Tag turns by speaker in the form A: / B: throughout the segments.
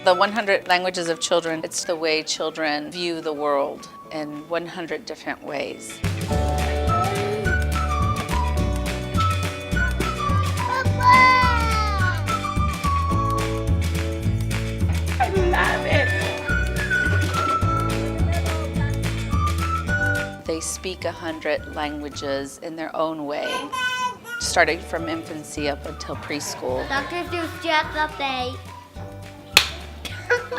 A: The 100 Languages of Children, it's the way children view the world in 100 different ways.
B: I love it.
A: They speak 100 languages in their own way, starting from infancy up until preschool.
C: Dr. Seuss just update.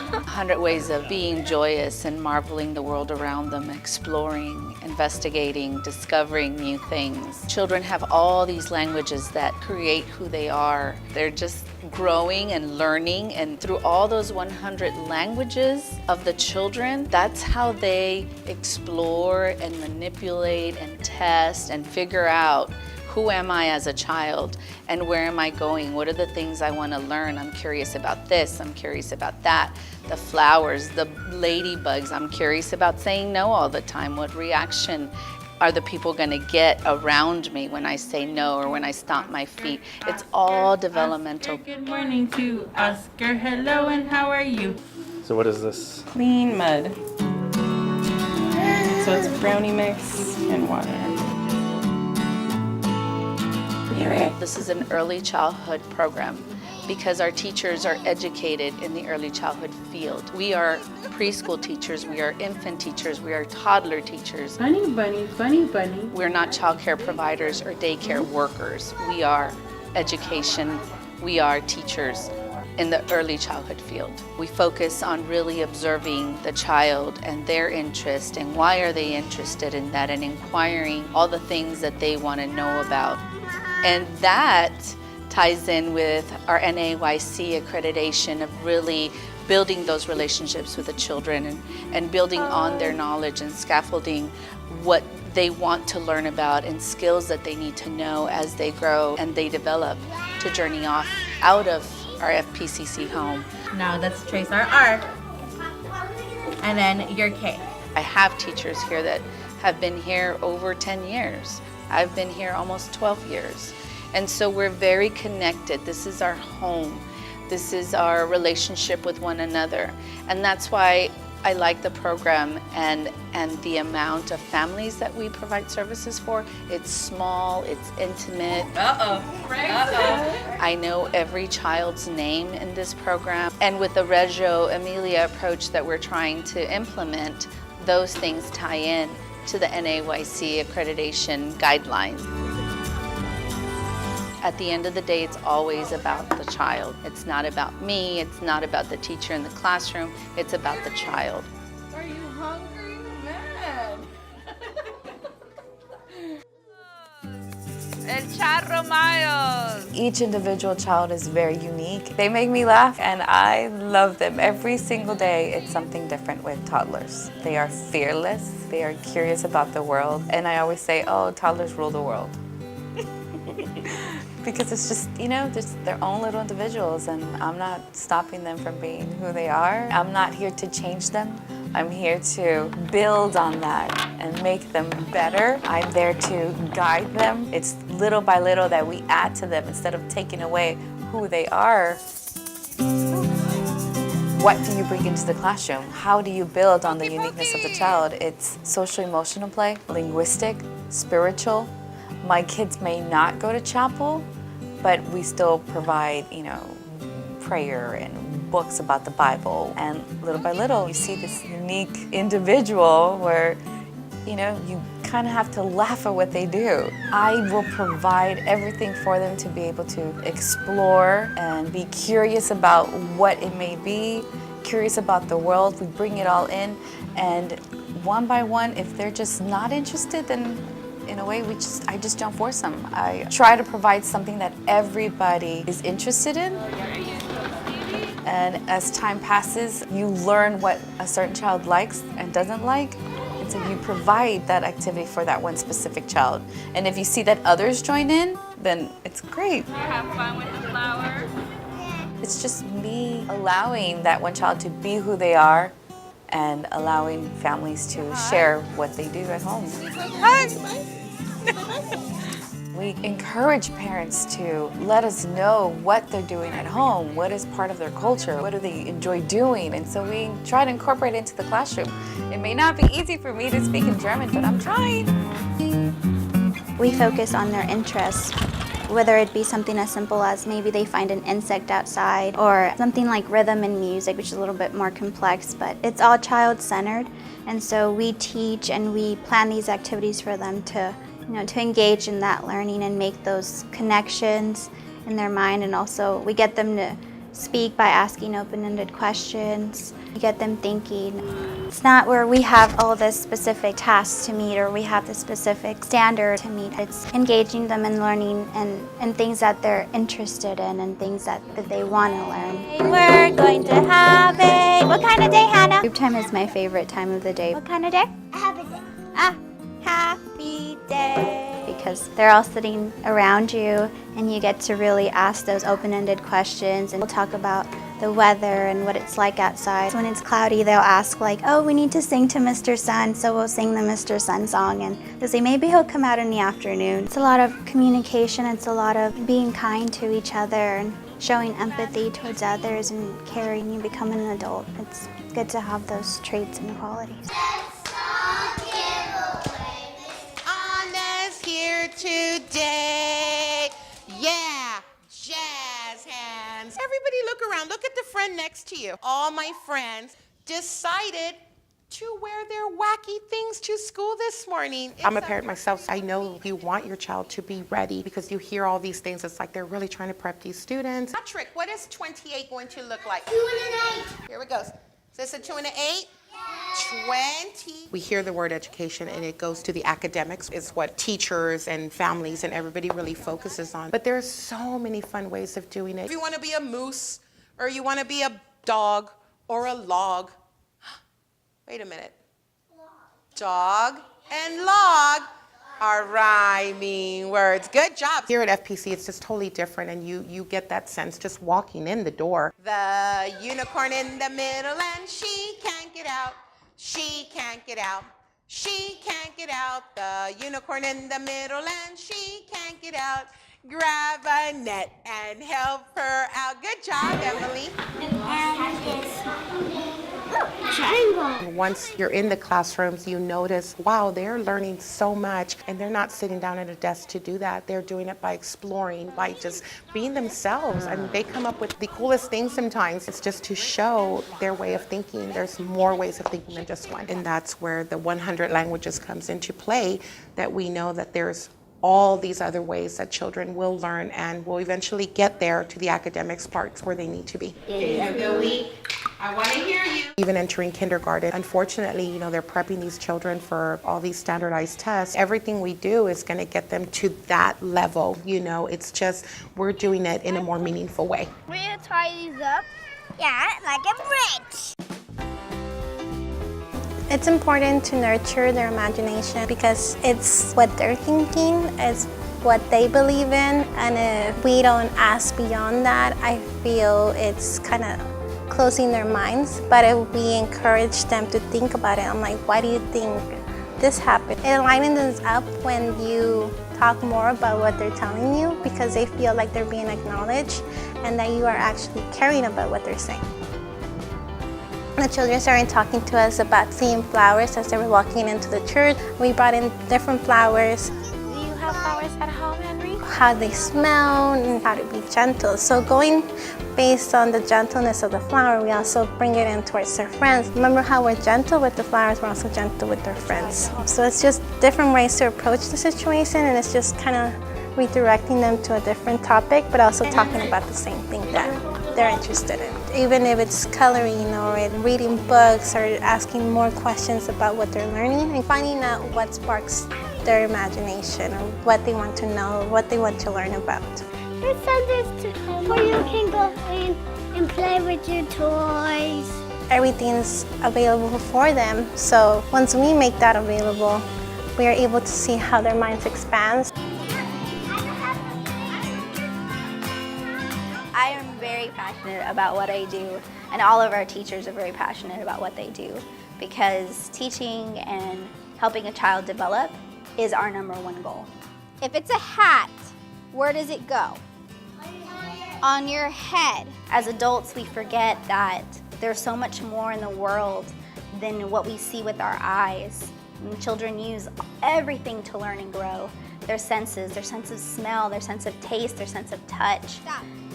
A: 100 ways of being joyous and marveling the world around them, exploring, investigating, discovering new things. Children have all these languages that create who they are. They're just growing and learning, and through all those 100 languages of the children, that's how they explore and manipulate and test and figure out who am I as a child and where am I going? What are the things I want to learn? I'm curious about this, I'm curious about that. The flowers, the ladybugs, I'm curious about saying no all the time. What reaction are the people going to get around me when I say no or when I stomp my feet? It's all developmental.
B: Oscar, good morning to Oscar. Hello, and how are you?
D: So what is this?
B: Clean mud. So it's brownie mix and water.
A: This is an early childhood program because our teachers are educated in the early childhood field. We are preschool teachers, we are infant teachers, we are toddler teachers.
B: Bunny, bunny, bunny, bunny.
A: We're not childcare providers or daycare workers. We are education, we are teachers in the early childhood field. We focus on really observing the child and their interest and why are they interested in that, and inquiring all the things that they want to know about. And that ties in with our NAYC accreditation of really building those relationships with the children and building on their knowledge and scaffolding what they want to learn about and skills that they need to know as they grow and they develop to journey off out of our FPCC home.
E: Now let's trace our R. And then your K.
A: I have teachers here that have been here over 10 years. I've been here almost 12 years. And so we're very connected. This is our home. This is our relationship with one another. And that's why I like the program and the amount of families that we provide services for. It's small, it's intimate. I know every child's name in this program. And with the Reggio Emilia approach that we're trying to implement, those things tie in to the NAYC accreditation guidelines. At the end of the day, it's always about the child. It's not about me, it's not about the teacher in the classroom, it's about the child.
B: Are you hungry? Man.
F: El Charro Miles.
G: Each individual child is very unique. They make me laugh and I love them. Every single day it's something different with toddlers. They are fearless, they are curious about the world, and I always say, oh, toddlers rule the world. Because it's just, you know, just their own little individuals, and I'm not stopping them from being who they are. I'm not here to change them. I'm here to build on that and make them better. I'm there to guide them. It's little by little that we add to them instead of taking away who they are. What do you bring into the classroom? How do you build on the uniqueness of the child? It's social-emotional play, linguistic, spiritual. My kids may not go to chapel, but we still provide, you know, prayer and books about the Bible. And little by little, you see this unique individual where, you know, you kind of have to laugh at what they do. I will provide everything for them to be able to explore and be curious about what it may be, curious about the world. We bring it all in, and one by one, if they're just not interested, then in a way, I just don't force them. I try to provide something that everybody is interested in. And as time passes, you learn what a certain child likes and doesn't like. And so you provide that activity for that one specific child. And if you see that others join in, then it's great.
F: You have fun with the flowers?
G: It's just me allowing that one child to be who they are and allowing families to share what they do at home. We encourage parents to let us know what they're doing at home, what is part of their culture, what do they enjoy doing, and so we try to incorporate it into the classroom. It may not be easy for me to speak in German, but I'm trying.
D: We focus on their interests, whether it be something as simple as maybe they find an insect outside, or something like rhythm and music, which is a little bit more complex, but it's all child-centered. And so we teach and we plan these activities for them to, to engage in that learning and make those connections in their mind. And also we get them to speak by asking open-ended questions. We get them thinking. It's not where we have all this specific tasks to meet or we have this specific standard to meet. It's engaging them in learning and things that they're interested in and things that they want to learn.
C: We're going to have what kind of day, Hannah?
D: Group time is my favorite time of the day.
C: What kind of day? A happy day.
D: Ah, happy day. Because they're all sitting around you and you get to really ask those open-ended questions, and we'll talk about the weather and what it's like outside. When it's cloudy, they'll ask like, oh, we need to sing to Mr. Sun, so we'll sing the Mr. Sun song, and they'll say maybe he'll come out in the afternoon. It's a lot of communication, it's a lot of being kind to each other and showing empathy towards others and caring. You become an adult. It's good to have those traits and qualities.
H: Anna's here today. Yeah, jazz hands. Everybody look around. Look at the friend next to you. All my friends decided to wear their wacky things to school this morning. I'm a parent myself, so I know you want your child to be ready because you hear all these things. It's like they're really trying to prep these students. Patrick, what is 28 going to look like?
C: 2 and an 8.
H: Here we go. Is this a 2 and an 8? 20. We hear the word education and it goes to the academics. It's what teachers and families and everybody really focuses on. But there's so many fun ways of doing it. If you want to be a moose or you want to be a dog or a log. Wait a minute. Dog and log are rhyming words. Good job. Here at FPC, it's just totally different, and you get that sense just walking in the door. The unicorn in the middle, and she can't get out. She can't get out. She can't get out. The unicorn in the middle, and she can't get out. Grab a net and help her out. Good job, Emily.
C: Triangle.
H: Once you're in the classrooms, you notice, wow, they're learning so much, and they're not sitting down at a desk to do that. They're doing it by exploring, by just being themselves, and they come up with the coolest things sometimes. It's just to show their way of thinking. There's more ways of thinking than just one, and that's where the 100 languages comes into play, that we know that there's all these other ways that children will learn and will eventually get there to the academics parts where they need to be. I want to hear you. Even entering kindergarten, unfortunately, they're prepping these children for all these standardized tests. Everything we do is going to get them to that level. It's just we're doing it in a more meaningful way.
C: We're going to tie these up. Yeah, like a bridge.
I: It's important to nurture their imagination because it's what they're thinking, it's what they believe in, and if we don't ask beyond that, I feel it's kind of closing their minds. But if we encourage them to think about it, I'm like, why do you think this happened? It lightens up when you talk more about what they're telling you because they feel like they're being acknowledged and that you are actually caring about what they're saying. The children started talking to us about seeing flowers as they were walking into the church. We brought in different flowers.
C: Do you have flowers at home, Henry?
I: How they smell and how to be gentle. So going based on the gentleness of the flower, we also bring it in towards their friends. Remember how we're gentle with the flowers, we're also gentle with their friends. So it's just different ways to approach the situation, and it's just kind of redirecting them to a different topic, but also talking about the same thing that they're interested in. Even if it's coloring or reading books or asking more questions about what they're learning and finding out what sparks their imagination or what they want to know, or what they want to learn about.
C: There's something where you can go in and play with your toys.
I: Everything's available for them, so once we make that available, we are able to see how their minds expand.
D: I am very passionate about what I do, and all of our teachers are very passionate about what they do because teaching and helping a child develop is our #1 goal. If it's a hat, where does it go? On your head. As adults, we forget that there's so much more in the world than what we see with our eyes. And children use everything to learn and grow. Their senses, their sense of smell, their sense of taste, their sense of touch.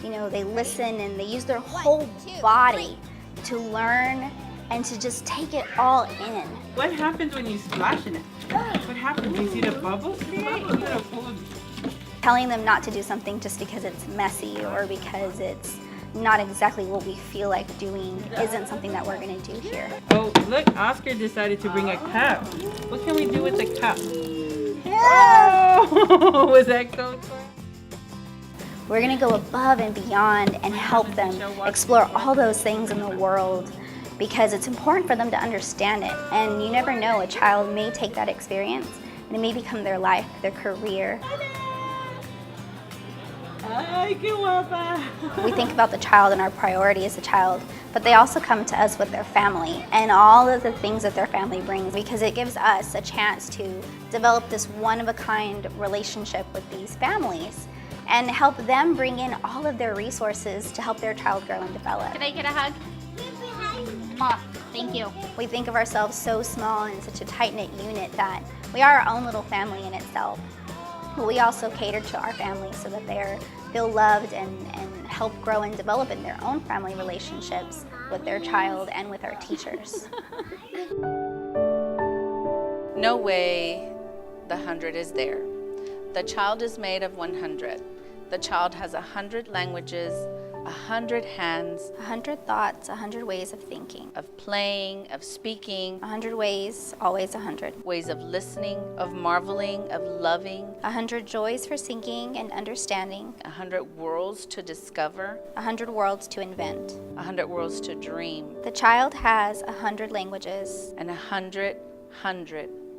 D: You know, they listen and they use their whole body to learn and to just take it all in.
B: What happens when you splash in it? What happens? You see the bubbles create? You gotta pull them.
D: Telling them not to do something just because it's messy or because it's not exactly what we feel like doing isn't something that we're gonna do here.
B: Oh, look, Oscar decided to bring a cup. What can we do with the cup? Oh, was that code for it?
D: We're gonna go above and beyond and help them explore all those things in the world because it's important for them to understand it. And you never know, a child may take that experience and it may become their life, their career.
B: Ay, qué guapa.
D: We think about the child and our priority is the child, but they also come to us with their family and all of the things that their family brings because it gives us a chance to develop this one-of-a-kind relationship with these families and help them bring in all of their resources to help their child grow and develop.
F: Can I get a hug?
D: Mwah. Thank you. We think of ourselves so small and such a tight-knit unit that we are our own little family in itself. But we also cater to our families so that they feel loved and help grow and develop in their own family relationships with their child and with our teachers.
A: No way the 100 is there. The child is made of 100. The child has 100 languages, 100 hands,
D: 100 thoughts, 100 ways of thinking,
A: of playing, of speaking,
D: 100 ways, always 100.
A: ways of listening, of marveling, of loving,
D: 100 joys for seeking and understanding,
A: 100 worlds to discover,
D: 100 worlds to invent.
A: 100 worlds to dream,
D: The child has 100 languages,
A: and 100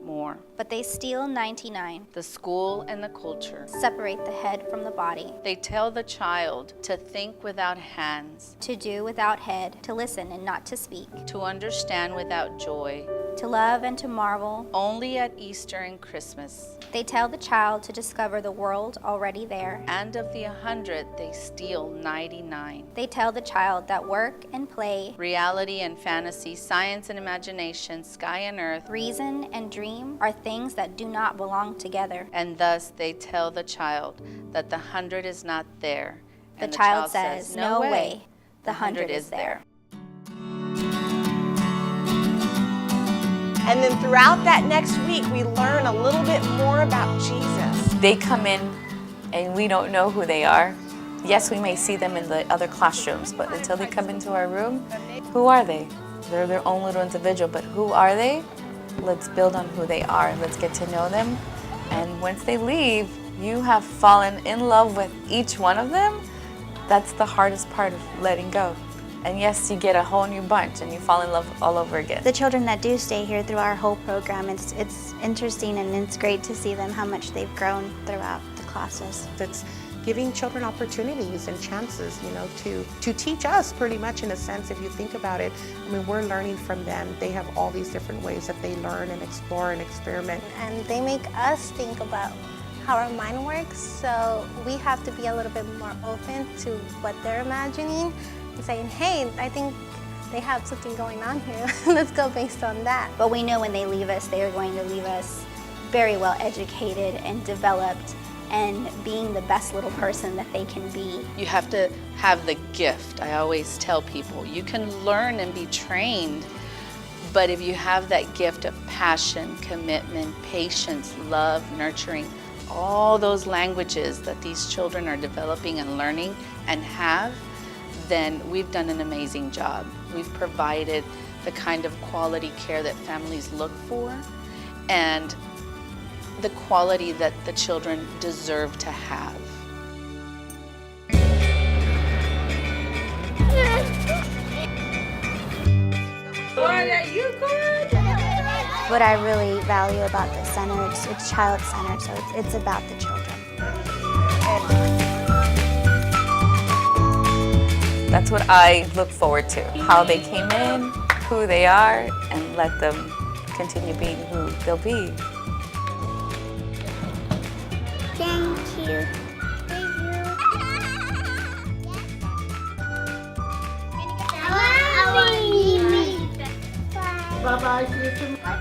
A: more.
D: but they steal 99,
A: The school and the culture.
D: separate the head from the body,
A: They tell the child to think without hands,
D: to do without head, to listen and not to speak,
A: to understand without joy.
D: to love and to marvel.
A: Only at Easter and Christmas.
D: They tell the child to discover the world already there.
A: And of the 100, they steal 99.
D: They tell the child that work and play,
A: Reality and fantasy, science and imagination, sky and earth.
D: reason and dream are things that do not belong together.
A: And thus they tell the child that the 100 is not there.
D: The
A: And
D: child says, no way, the 100 is there.
J: And then throughout that next week, we learn a little bit more about Jesus.
G: They come in and we don't know who they are. Yes, we may see them in the other classrooms, but until they come into our room, who are they? They're their own little individual, but who are they? Let's build on who they are. Let's get to know them. And once they leave, you have fallen in love with each one of them. That's the hardest part of letting go. And yes, you get a whole new bunch and you fall in love all over again.
D: The children that do stay here through our whole program, it's interesting and it's great to see them how much they've grown throughout the classes.
H: It's giving children opportunities and chances, you know, to teach us pretty much in a sense, if you think about it. I mean, we're learning from them. They have all these different ways that they learn and explore and experiment.
I: And they make us think about how our mind works, so we have to be a little bit more open to what they're imagining and saying, hey, I think they have something going on here. Let's go based on that.
D: But we know when they leave us, they are going to leave us very well educated and developed and being the best little person that they can be.
A: You have to have the gift. I always tell people, you can learn and be trained, but if you have that gift of passion, commitment, patience, love, nurturing, all those languages that these children are developing and learning and have, then we've done an amazing job. We've provided the kind of quality care that families look for and the quality that the children deserve to have.
B: What are you good?
D: What I really value about the center, it's child-centered, so it's about the children.
G: That's what I look forward to, how they came in, who they are, and let them continue being who they'll be.
C: Thank you. Thank you. I want to eat. Bye.
B: Bye-bye. See you tomorrow.